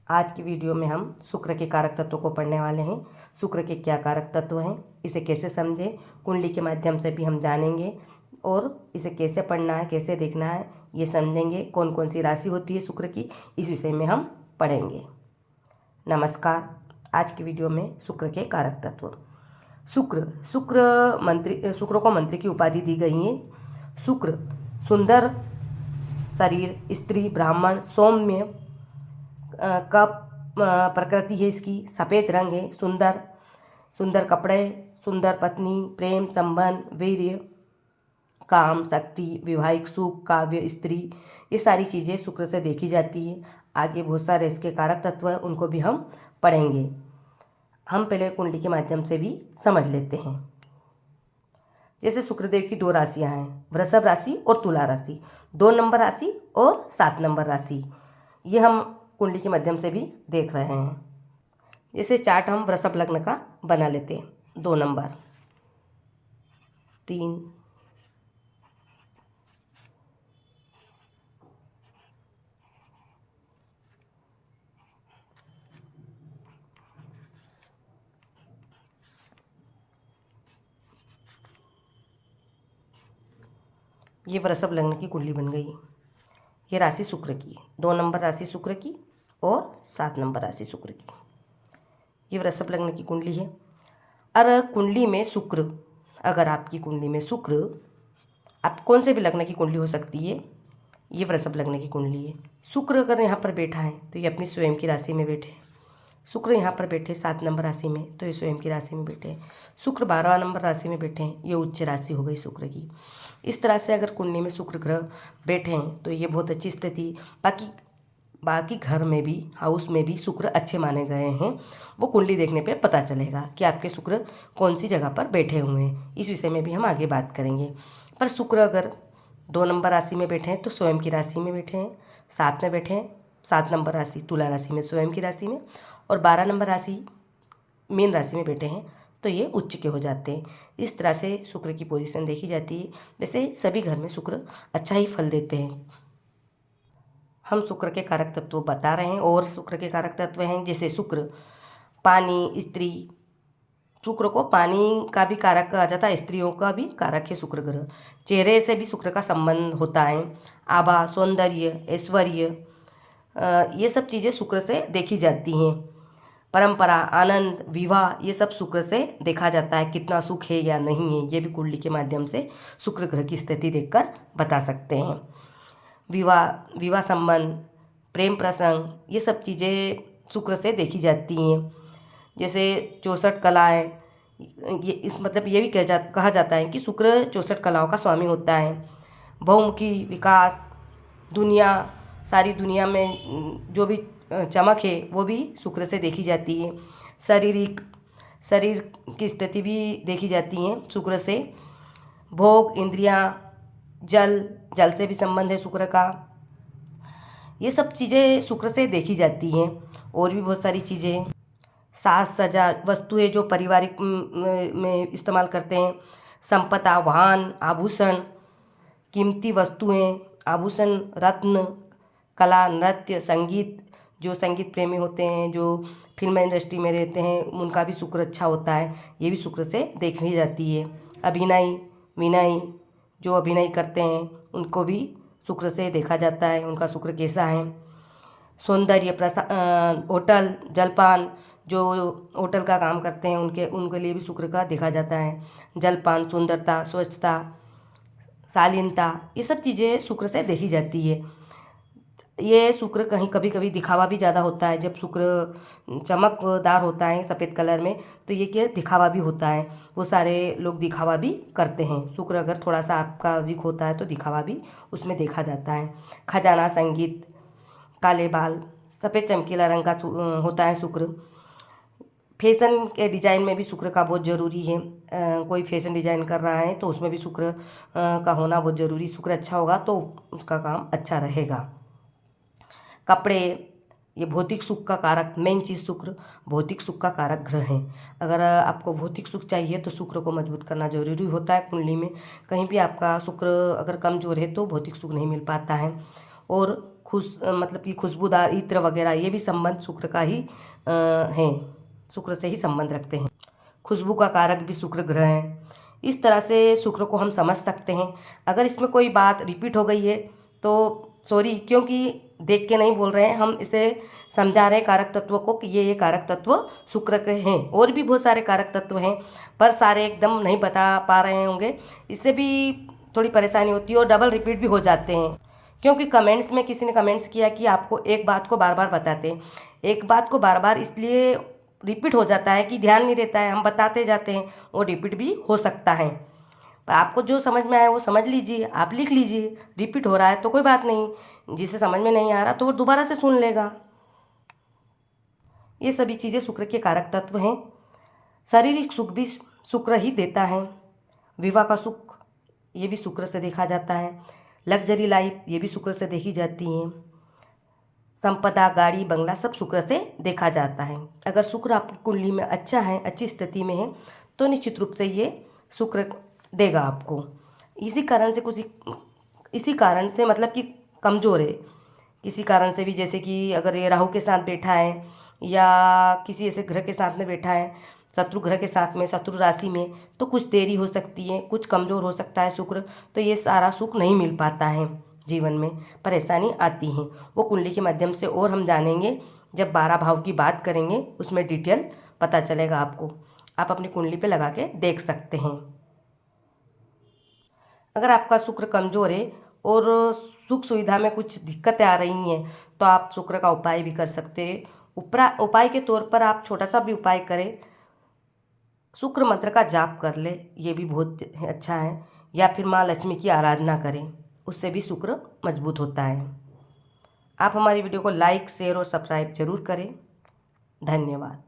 आज की वीडियो में हम शुक्र के कारक तत्वों को पढ़ने वाले हैं। शुक्र के क्या कारक तत्व हैं, इसे कैसे समझें, कुंडली के माध्यम से भी हम जानेंगे और इसे कैसे पढ़ना है, कैसे देखना है, ये समझेंगे। कौन कौन सी राशि होती है शुक्र की, इस विषय में हम पढ़ेंगे। नमस्कार। आज की वीडियो में शुक्र के कारक तत्व। शुक्र को मंत्री की उपाधि दी गई है। शुक्र सुंदर शरीर, स्त्री, ब्राह्मण, सौम्य का प्रकृति है इसकी, सफ़ेद रंग है, सुंदर कपड़े, सुंदर पत्नी, प्रेम संबंध, वीर्य, काम, शक्ति, वैवाहिक सुख, काव्य, स्त्री, ये सारी चीज़ें शुक्र से देखी जाती है। आगे बहुत सारे इसके कारक तत्व हैं, उनको भी हम पढ़ेंगे। हम पहले कुंडली के माध्यम से भी समझ लेते हैं। जैसे शुक्रदेव की 2 राशियां हैं, वृषभ राशि और तुला राशि, 2 नंबर राशि और 7 नंबर राशि, ये हम कुंडली के माध्यम से भी देख रहे हैं। जैसे चार्ट हम वृषभ लग्न का बना लेते हैं। 2 नंबर, 3, ये वृषभ लग्न की कुंडली बन गई। ये राशि शुक्र की, 2 नंबर राशि शुक्र की और 7 नंबर राशि शुक्र की। ये वृषभ लग्न की कुंडली है। अगर कुंडली में शुक्र, अगर आपकी कुंडली में शुक्र, आप कौन से भी लग्न की कुंडली हो सकती है, ये वृषभ लग्न की कुंडली है। शुक्र अगर यहाँ पर बैठा है तो ये अपनी स्वयं की राशि में बैठे। शुक्र यहाँ पर बैठे 7 नंबर राशि में तो ये स्वयं की राशि में बैठे। शुक्र 12 नंबर राशि में बैठे हैं, ये उच्च राशि हो गई शुक्र की। इस तरह से अगर कुंडली में शुक्र ग्रह बैठे हैं तो ये बहुत अच्छी स्थिति। बाकी घर में भी, हाउस में भी शुक्र अच्छे माने गए हैं। वो कुंडली देखने पे पता चलेगा कि आपके शुक्र कौन सी जगह पर बैठे हुए हैं। इस विषय में भी हम आगे बात करेंगे। पर शुक्र अगर 2 नंबर राशि में बैठे हैं तो स्वयं की राशि में बैठे हैं, 7 में बैठे हैं, 7 नंबर राशि तुला राशि में, स्वयं की राशि में, और 12 नंबर राशि मीन राशि में बैठे हैं तो ये उच्च के हो जाते हैं। इस तरह से शुक्र की पोजीशन देखी जाती है। वैसे सभी घर में शुक्र अच्छा ही फल देते हैं। हम शुक्र के कारक तत्व बता रहे हैं और शुक्र के कारक तत्व हैं जैसे शुक्र पानी, स्त्री। शुक्र को पानी का भी कारक कहा जाता है, स्त्रियों का भी कारक है शुक्र ग्रह। चेहरे से भी शुक्र का संबंध होता है। आभा, सौंदर्य, ऐश्वर्य, ये सब चीज़ें शुक्र से देखी जाती हैं। परंपरा, आनंद, विवाह, ये सब शुक्र से देखा जाता है। कितना सुख है या नहीं है, ये भी कुंडली के माध्यम से शुक्र ग्रह की स्थिति देखकर बता सकते हैं। विवाह संबंध, प्रेम प्रसंग, ये सब चीज़ें शुक्र से देखी जाती हैं। जैसे 64 कलाएँ, ये इस मतलब ये भी कहा जाता है कि शुक्र 64 कलाओं का स्वामी होता है। बहुमुखी विकास, सारी दुनिया में जो भी चमक है वो भी शुक्र से देखी जाती है। शरीर की स्थिति भी देखी जाती है शुक्र से। भोग, इंद्रियां, जल से भी संबंध है शुक्र का। ये सब चीज़ें शुक्र से देखी जाती हैं। और भी बहुत सारी चीज़ें, साज सजा वस्तुएं जो पारिवारिक में इस्तेमाल करते हैं, संपदा, वाहन, आभूषण, कीमती वस्तुएं, आभूषण, रत्न, कला, नृत्य, संगीत, जो संगीत प्रेमी होते हैं, जो फिल्म इंडस्ट्री में रहते हैं, उनका भी शुक्र अच्छा होता है, ये भी शुक्र से देखी जाती है। अभिनय, विनय, जो अभिनय करते हैं उनको भी शुक्र से देखा जाता है, उनका शुक्र कैसा है। सौंदर्य, होटल, जलपान, जो होटल का काम करते हैं उनके लिए भी शुक्र का देखा जाता है। जलपान, सुंदरता, स्वच्छता, शालीनता, ये सब चीज़ें शुक्र से देखी जाती है। ये शुक्र कहीं कभी कभी दिखावा भी ज़्यादा होता है। जब शुक्र चमकदार होता है सफ़ेद कलर में तो ये क्या दिखावा भी होता है, वो सारे लोग दिखावा भी करते हैं। शुक्र अगर थोड़ा सा आपका वीक होता है तो दिखावा भी उसमें देखा जाता है। खजाना, संगीत, काले बाल, सफ़ेद चमकीला रंग का होता है शुक्र। फैशन के डिज़ाइन में भी शुक्र का बहुत ज़रूरी है। कोई फैशन डिज़ाइन कर रहा है तो उसमें भी शुक्र का होना बहुत ज़रूरी। शुक्र अच्छा होगा तो उसका काम अच्छा रहेगा। कपड़े, ये भौतिक सुख का कारक, मेन चीज़ शुक्र भौतिक सुख का कारक ग्रह है। अगर आपको भौतिक सुख चाहिए तो शुक्र को मजबूत करना जरूरी होता है कुंडली में। कहीं भी आपका शुक्र अगर कमजोर है तो भौतिक सुख नहीं मिल पाता है। और मतलब कि खुशबूदार इत्र वगैरह, ये भी संबंध शुक्र का ही है, शुक्र से ही संबंध रखते हैं। खुशबू का कारक भी शुक्र ग्रह है। इस तरह से शुक्र को हम समझ सकते हैं। अगर इसमें कोई बात रिपीट हो गई है तो सॉरी, क्योंकि देख के नहीं बोल रहे हैं, हम इसे समझा रहे हैं कारक तत्वों को कि ये कारक तत्व शुक्र के हैं। और भी बहुत सारे कारक तत्व हैं, पर सारे एकदम नहीं बता पा रहे होंगे, इससे भी थोड़ी परेशानी होती है और डबल रिपीट भी हो जाते हैं। क्योंकि कमेंट्स में किसी ने कमेंट्स किया कि आपको एक बात को बार बार बताते हैं। एक बात को बार बार इसलिए रिपीट हो जाता है कि ध्यान नहीं रहता है, हम बताते जाते हैं और रिपीट भी हो सकता है। पर आपको जो समझ में आया वो समझ लीजिए, आप लिख लीजिए। रिपीट हो रहा है तो कोई बात नहीं, जिसे समझ में नहीं आ रहा तो वो दोबारा से सुन लेगा। ये सभी चीज़ें शुक्र के कारक तत्व हैं। शारीरिक सुख भी शुक्र ही देता है। विवाह का सुख ये भी शुक्र से देखा जाता है। लग्जरी लाइफ ये भी शुक्र से देखी जाती है। संपदा, गाड़ी, बंगला सब शुक्र से देखा जाता है। अगर शुक्र आपकी कुंडली में अच्छा है, अच्छी स्थिति में है, तो निश्चित रूप से ये शुक्र देगा आपको। इसी कारण से मतलब कि कमज़ोर है किसी कारण से भी, जैसे कि अगर ये राहु के साथ बैठा है या किसी ऐसे ग्रह के साथ में बैठा है, शत्रु ग्रह के साथ में, शत्रु राशि में, तो कुछ देरी हो सकती है, कुछ कमज़ोर हो सकता है शुक्र, तो ये सारा सुख नहीं मिल पाता है, जीवन में परेशानी आती है। वो कुंडली के माध्यम से और हम जानेंगे, जब 12 भाव की बात करेंगे उसमें डिटेल पता चलेगा आपको। आप अपनी कुंडली पे लगा के देख सकते हैं। अगर आपका शुक्र कमज़ोर है और सुख सुविधा में कुछ दिक्कतें आ रही हैं, तो आप शुक्र का उपाय भी कर सकते हैं। उपाय के तौर पर आप छोटा सा भी उपाय करें, शुक्र मंत्र का जाप कर ले, ये भी बहुत अच्छा है। या फिर माँ लक्ष्मी की आराधना करें, उससे भी शुक्र मजबूत होता है। आप हमारी वीडियो को लाइक, शेयर और सब्सक्राइब जरूर करें। धन्यवाद।